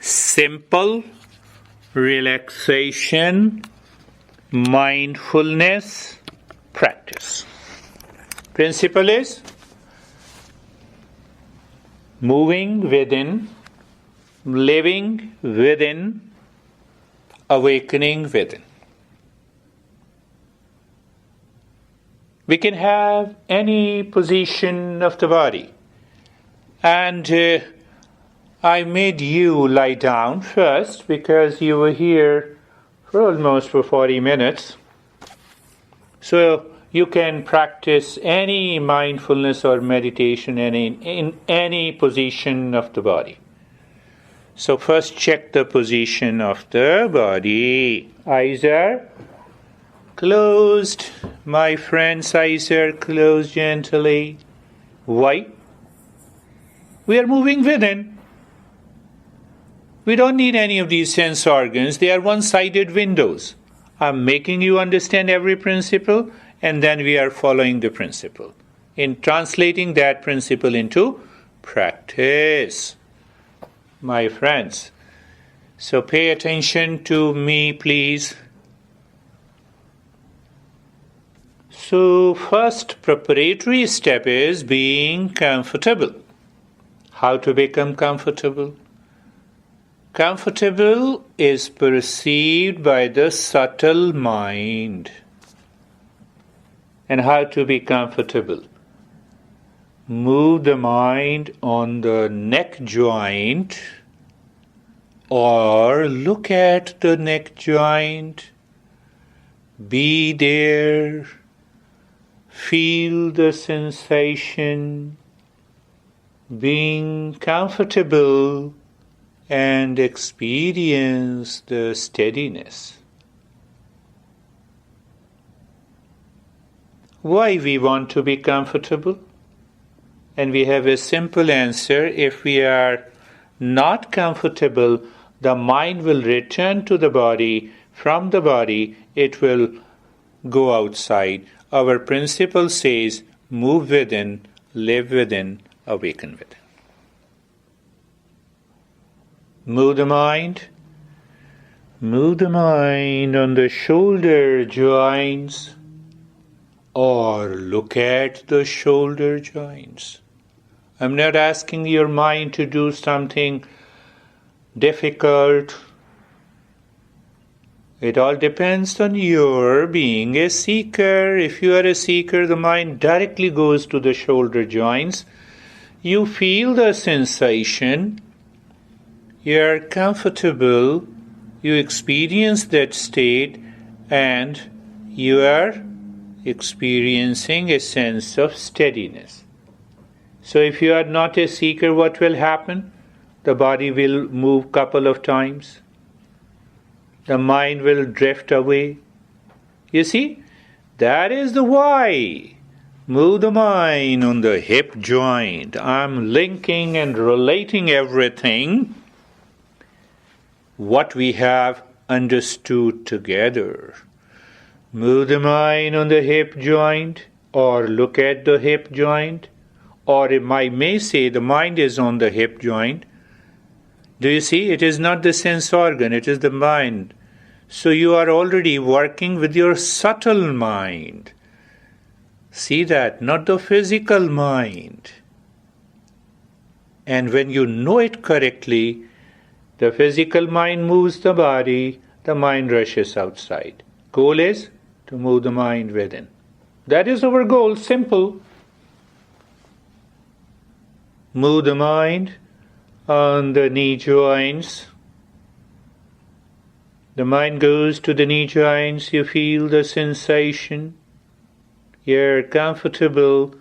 simple relaxation mindfulness practice. Principle is moving within, living within, awakening within. We can have any position of the body. And I made you lie down first because you were here for almost 40 minutes. So you can practice any mindfulness or meditation in any position of the body. So first check the position of the body. Eyes are closed. My friends, eyes are closed gently. Why? We are moving within. We don't need any of these sense organs. They are one-sided windows. I'm making you understand every principle, and then we are following the principle in translating that principle into practice. My friends, so pay attention to me, please. So first preparatory step is being comfortable. How to become comfortable? Comfortable is perceived by the subtle mind. And how to be comfortable? Move the mind on the neck joint or look at the neck joint. Be there. Feel the sensation. Being comfortable and experience the steadiness. Why we want to be comfortable? And we have a simple answer. If we are not comfortable, the mind will return to the body. From the body, it will go outside. Our principle says, move within, live within, awaken within. Move the mind. Move the mind on the shoulder joints or look at the shoulder joints. I'm not asking your mind to do something difficult. It all depends on your being a seeker. If you are a seeker, the mind directly goes to the shoulder joints. You feel the sensation. You are comfortable. You experience that state and you are experiencing a sense of steadiness. So if you are not a seeker, what will happen? The body will move couple of times. The mind will drift away. You see, that is the why. Move the mind on the hip joint. I'm linking and relating everything what we have understood together. Move the mind on the hip joint or look at the hip joint, or I may say the mind is on the hip joint. Do you see? It is not the sense organ, it is the mind. So you are already working with your subtle mind. See that, not the physical mind. And when you know it correctly, the physical mind moves the body, the mind rushes outside. Goal is to move the mind within. That is our goal, simple. Move the mind on the knee joints. The mind goes to the knee joints, you feel the sensation. You're comfortable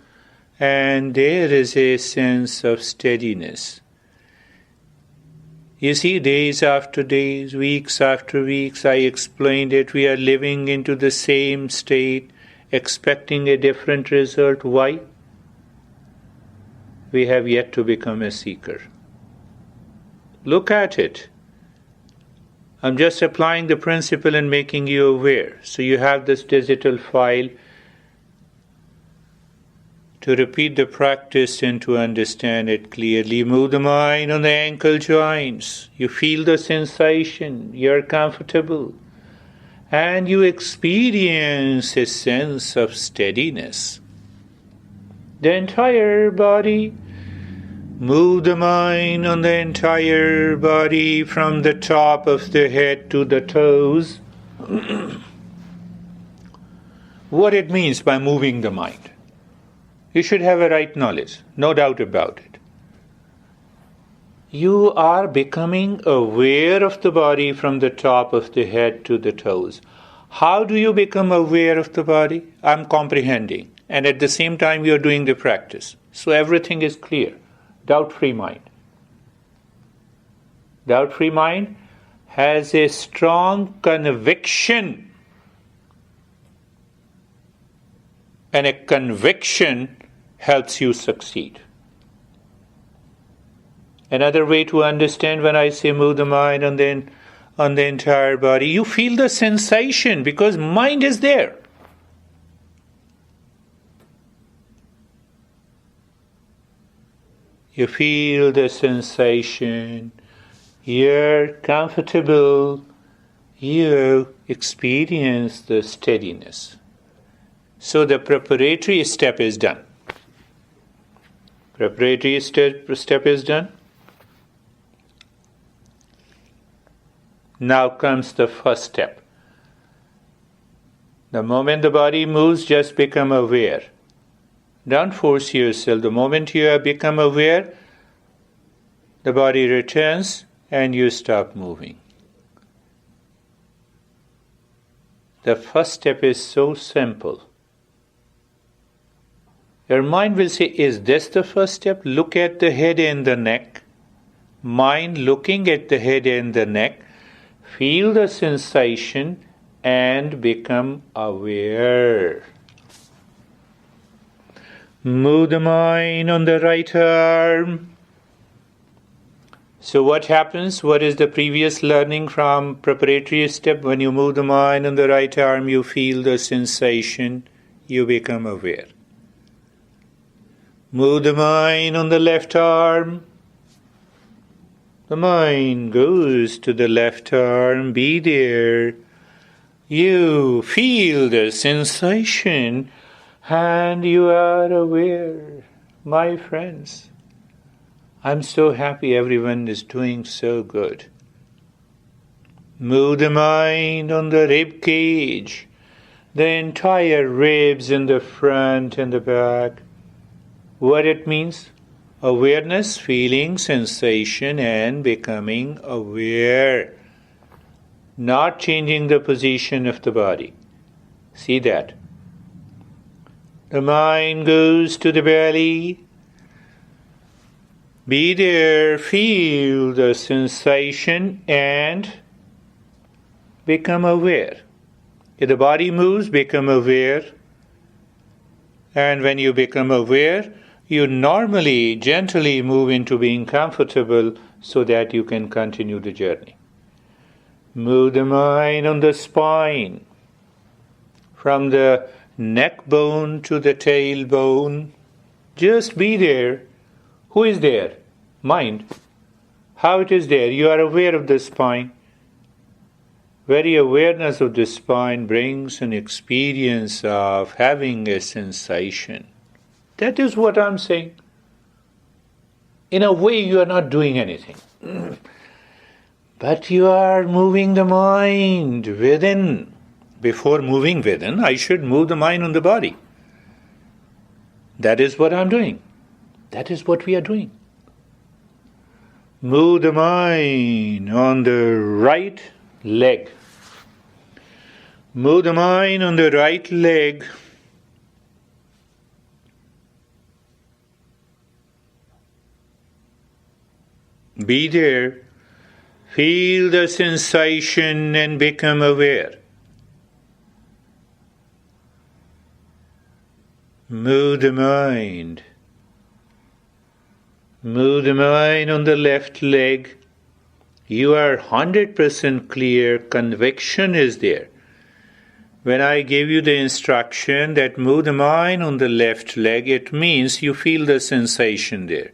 and there is a sense of steadiness. You see, days after days, weeks after weeks, I explained it, we are living into the same state, expecting a different result. Why? We have yet to become a seeker. Look at it. I'm just applying the principle and making you aware. So you have this digital file. to repeat the practice and to understand it clearly. Move the mind on the ankle joints. You feel the sensation. You're comfortable. And you experience a sense of steadiness. The entire body. Move the mind on the entire body from the top of the head to the toes. What it means by moving the mind. You should have a right knowledge, no doubt about it. You are becoming aware of the body from the top of the head to the toes. How do you become aware of the body? I'm comprehending. And at the same time, you're doing the practice. So everything is clear. Doubt-free mind. Doubt-free mind has a strong conviction. And a conviction helps you succeed. Another way to understand when I say move the mind on the entire body, you feel the sensation because mind is there. You feel the sensation, you're comfortable, you experience the steadiness. So the preparatory step is done. Preparatory step is done. Now comes the first step. The moment the body moves, just become aware. Don't force yourself. The moment you have become aware, the body returns and you stop moving. The first step is so simple. Your mind will say, is this the first step? Look at the head and the neck. Mind looking at the head and the neck. Feel the sensation and become aware. Move the mind on the right arm. So what happens? What is the previous learning from preparatory step? When you move the mind on the right arm, you feel the sensation, you become aware. Move the mind on the left arm. The mind goes to the left arm. Be there. You feel the sensation and you are aware. My friends, I'm so happy everyone is doing so good. Move the mind on the rib cage. The entire ribs in the front and the back. What it means? Awareness, feeling, sensation, and becoming aware. Not changing the position of the body. See that. The mind goes to the belly. Be there, feel the sensation, and become aware. If the body moves, become aware. And when you become aware, you normally, gently move into being comfortable so that you can continue the journey. Move the mind on the spine. From the neck bone to the tailbone. Just be there. Who is there? Mind. How it is there? You are aware of the spine. Very awareness of the spine brings an experience of having a sensation. That is what I'm saying. In a way, you are not doing anything. But you are moving the mind within. Before moving within, I should move the mind on the body. That is what I'm doing. That is what we are doing. Move the mind on the right leg. Move the mind on the right leg. Be there. Feel the sensation and become aware. Move the mind. Move the mind on the left leg. You are 100% clear. Conviction is there. When I give you the instruction that move the mind on the left leg, it means you feel the sensation there.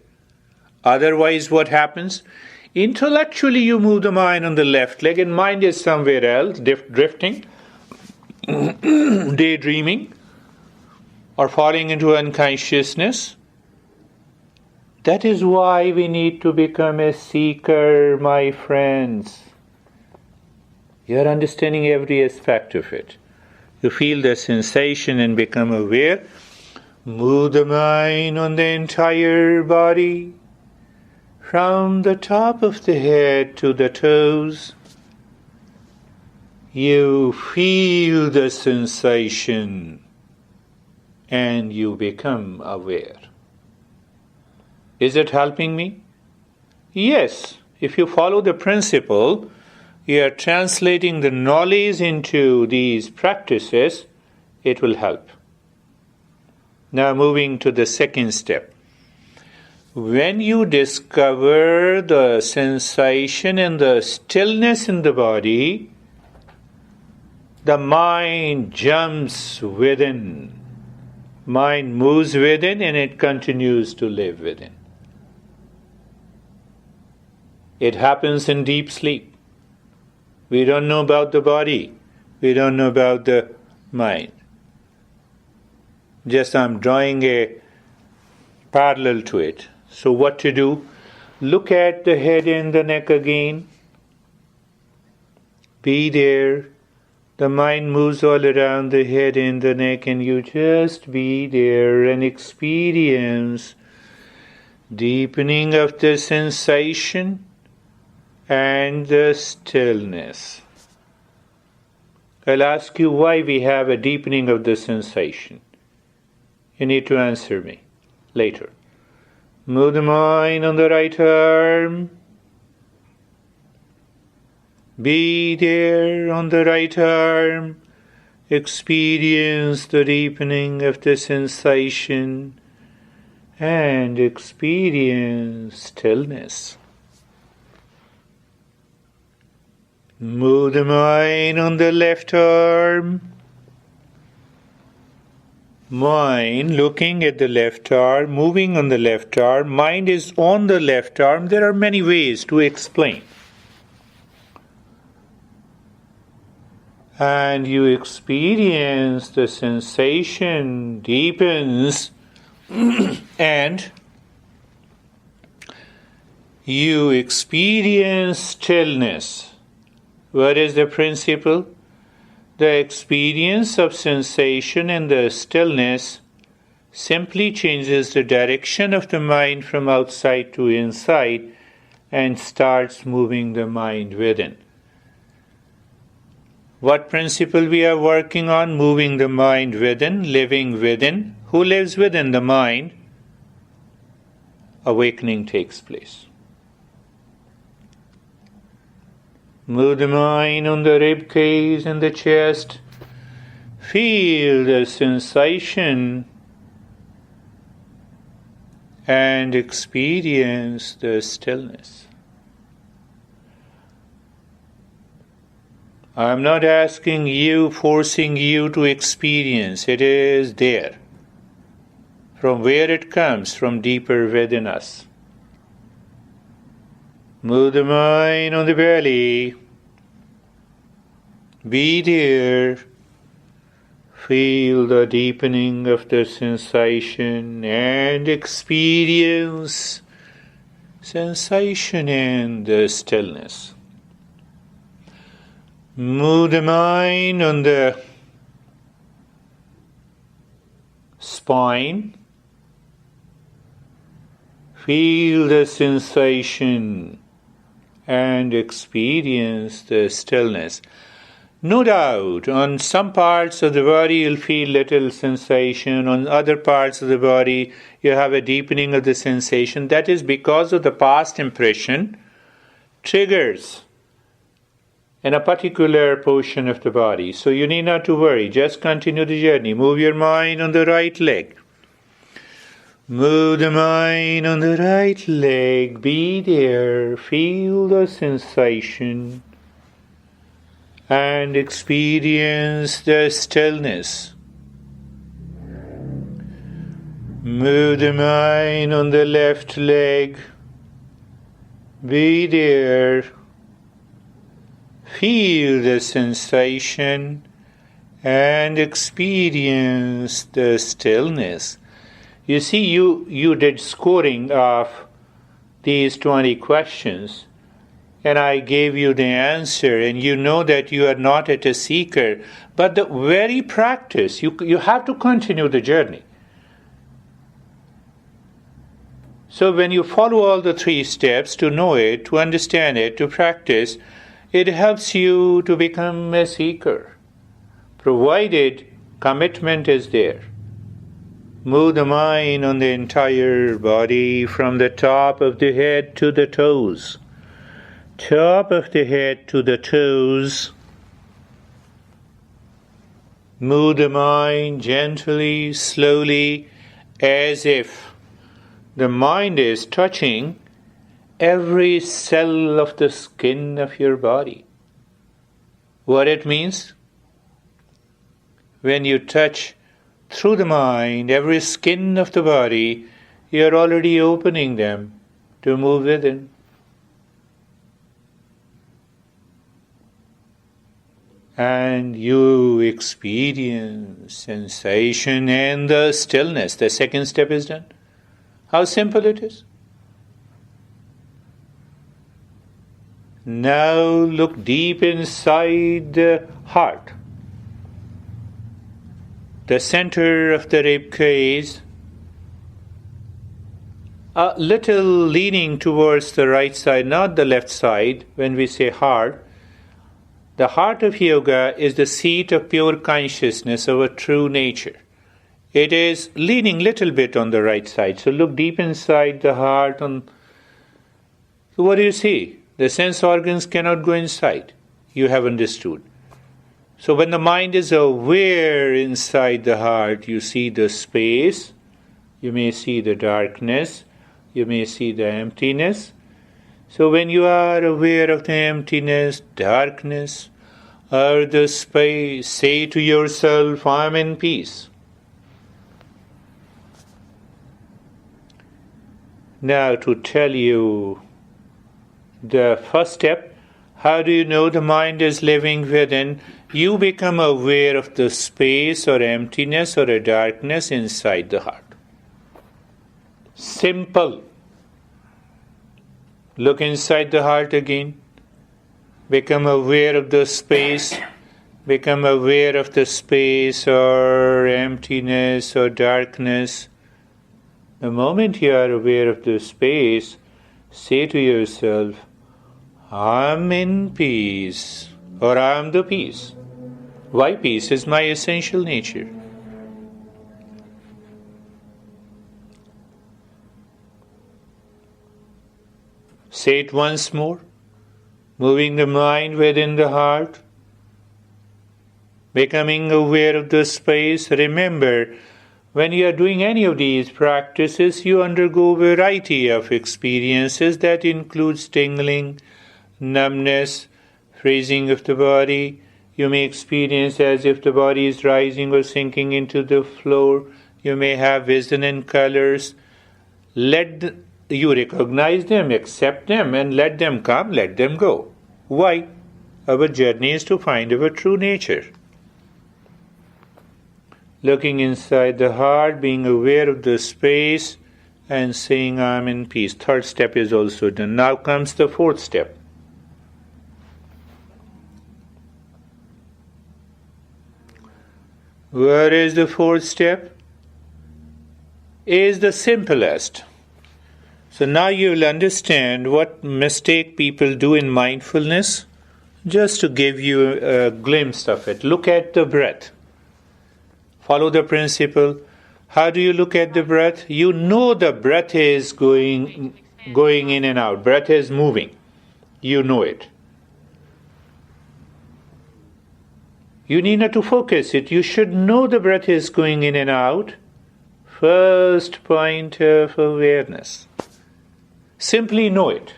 Otherwise, what happens? Intellectually, you move the mind on the left leg and mind is somewhere else, drifting, daydreaming, or falling into unconsciousness. That is why we need to become a seeker, my friends. You are understanding every aspect of it. You feel the sensation and become aware. Move the mind on the entire body, from the top of the head to the toes. You feel the sensation and you become aware. Is it helping me? Yes. If you follow the principle, you are translating the knowledge into these practices, it will help. Now moving to the second step. When you discover the sensation and the stillness in the body, the mind jumps within. Mind moves within and it continues to live within. It happens in deep sleep. We don't know about the body. We don't know about the mind. Just I'm drawing a parallel to it. So what to do? Look at the head and the neck again. Be there. The mind moves all around the head and the neck and you just be there and experience deepening of the sensation and the stillness. I'll ask you why we have a deepening of the sensation. You need to answer me later. Move the mind on the right arm. Be there on the right arm. Experience the deepening of the sensation and experience stillness. Move the mind on the left arm. Mind looking at the left arm, moving on the left arm. Mind is on the left arm. There are many ways to explain. And you experience the sensation deepens and you experience stillness. What is the principle? The experience of sensation and the stillness simply changes the direction of the mind from outside to inside and starts moving the mind within. What principle we are working on? Moving the mind within, living within. Who lives within the mind? Awakening takes place. Move the mind on the rib cage and the chest. Feel the sensation and experience the stillness. I am not asking you, forcing you to experience. It is there. From where it comes, from deeper within us. Move the mind on the belly. Be there. Feel the deepening of the sensation and experience sensation and the stillness. Move the mind on the spine. Feel the sensation and experience the stillness. No doubt, on some parts of the body you'll feel little sensation, on other parts of the body you have a deepening of the sensation. That is because of the past impression triggers in a particular portion of the body. So you need not to worry, just continue the journey. Move your mind on the right leg. Move the mind on the right leg. Be there. Feel the sensation and experience the stillness. Move the mind on the left leg. Be there. Feel the sensation and experience the stillness. You see, you did scoring of these 20 questions, and I gave you the answer, and you know that you are not at a seeker, but the very practice, you have to continue the journey. So when you follow all the 3 steps to know it, to understand it, to practice, it helps you to become a seeker, provided commitment is there. Move the mind on the entire body from the top of the head to the toes. Top of the head to the toes. Move the mind gently, slowly, as if the mind is touching every cell of the skin of your body. What it means? When you touch through the mind every skin of the body, you are already opening them to move within. And you experience sensation and the stillness. The second step is done. How simple it is. Now look deep inside the heart. The center of the rib cage, a little leaning towards the right side, not the left side. When we say heart, the heart of yoga is the seat of pure consciousness of a true nature. It is leaning little bit on the right side. So look deep inside the heart. So what do you see? The sense organs cannot go inside. You have understood. So when the mind is aware inside the heart, you see the space, you may see the darkness, you may see the emptiness. So when you are aware of the emptiness, darkness, or the space, say to yourself, I am in peace. Now to tell you the first step, how do you know the mind is living within? You become aware of the space or emptiness or a darkness inside the heart. Simple. Look inside the heart again. Become aware of the space. Become aware of the space or emptiness or darkness. The moment you are aware of the space, say to yourself, I am in peace, or I am the peace. Why peace is my essential nature. Say it once more, moving the mind within the heart, becoming aware of the space. Remember, when you are doing any of these practices, you undergo a variety of experiences that includes tingling, numbness, freezing of the body. You may experience as if the body is rising or sinking into the floor. You may have vision and colors. You recognize them, accept them, and let them come, let them go. Why? Our journey is to find our true nature. Looking inside the heart, being aware of the space, and saying, I am in peace. Third step is also done. Now comes the fourth step. What is the fourth step? Is the simplest. So now you will understand what mistake people do in mindfulness. Just to give you a glimpse of it. Look at the breath. Follow the principle. How do you look at the breath? You know the breath is going in and out. Breath is moving. You know it. You need not to focus it. You should know the breath is going in and out. First point of awareness. Simply know it.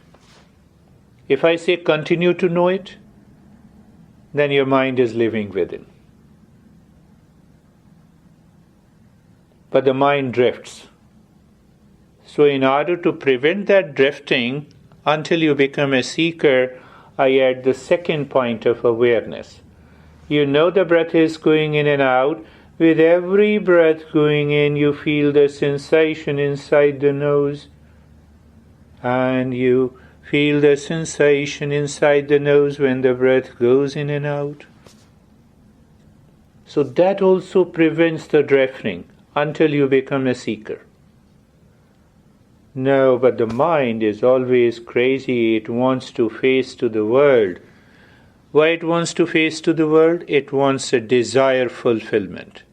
If I say continue to know it, then your mind is living within. But the mind drifts. So in order to prevent that drifting until you become a seeker, I add the second point of awareness. You know the breath is going in and out. With every breath going in, you feel the sensation inside the nose. And you feel the sensation inside the nose when the breath goes in and out. So that also prevents the drifting until you become a seeker. No, but the mind is always crazy. It wants to face to the world. Why it wants to face to the world? It wants a desire fulfillment.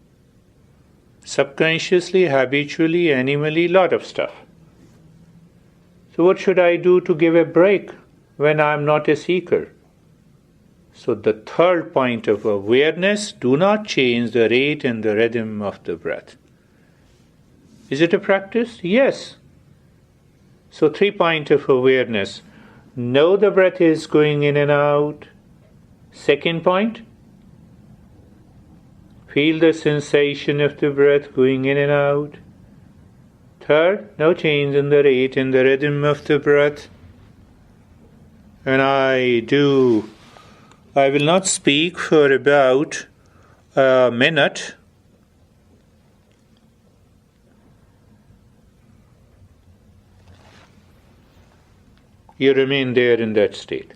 Subconsciously, habitually, animally, lot of stuff. So what should I do to give a break when I am not a seeker? So the third point of awareness, do not change the rate and the rhythm of the breath. Is it a practice? Yes. So 3 points of awareness. Know the breath is going in and out. Second point, feel the sensation of the breath going in and out. Third, no change in the rate and the rhythm of the breath. And I will not speak for about a minute. You remain there in that state.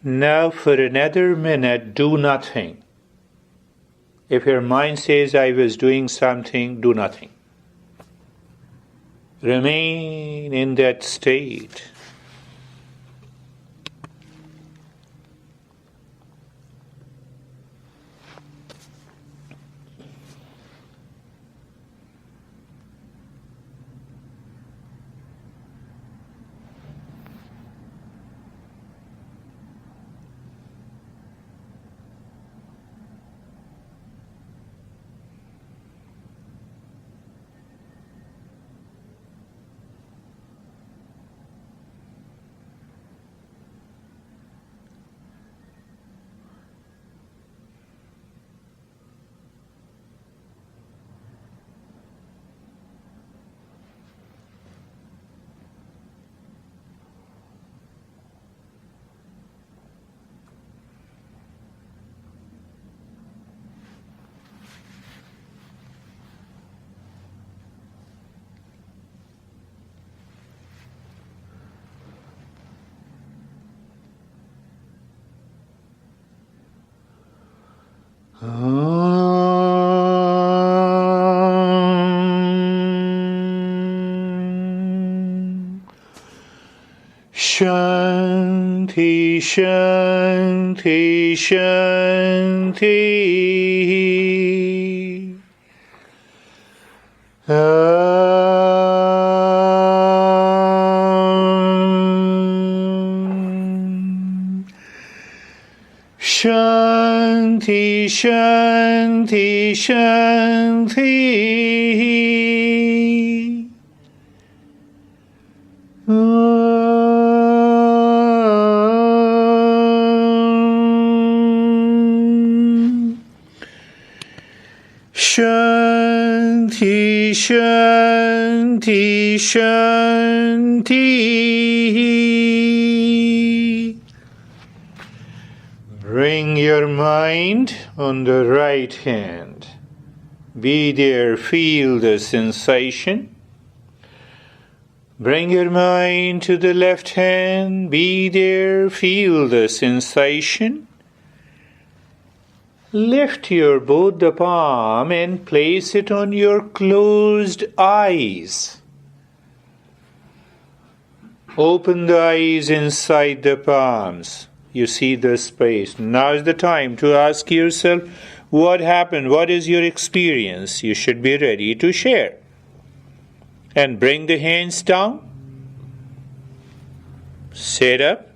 Now for another minute, do nothing. If your mind says, I was doing something, do nothing. Remain in that state. Shanti, Shanti, Shanti. Shanti, Shanti, Shanti. Shanti, Shanti, Shanti. Bring your mind on the right hand. Be there, feel the sensation. Bring your mind to the left hand. Be there. Feel the sensation. Lift your both the palm and place it on your closed eyes. Open the eyes inside the palms. You see the space. Now is the time to ask yourself, what happened? What is your experience? You should be ready to share. And bring the hands down. Sit up.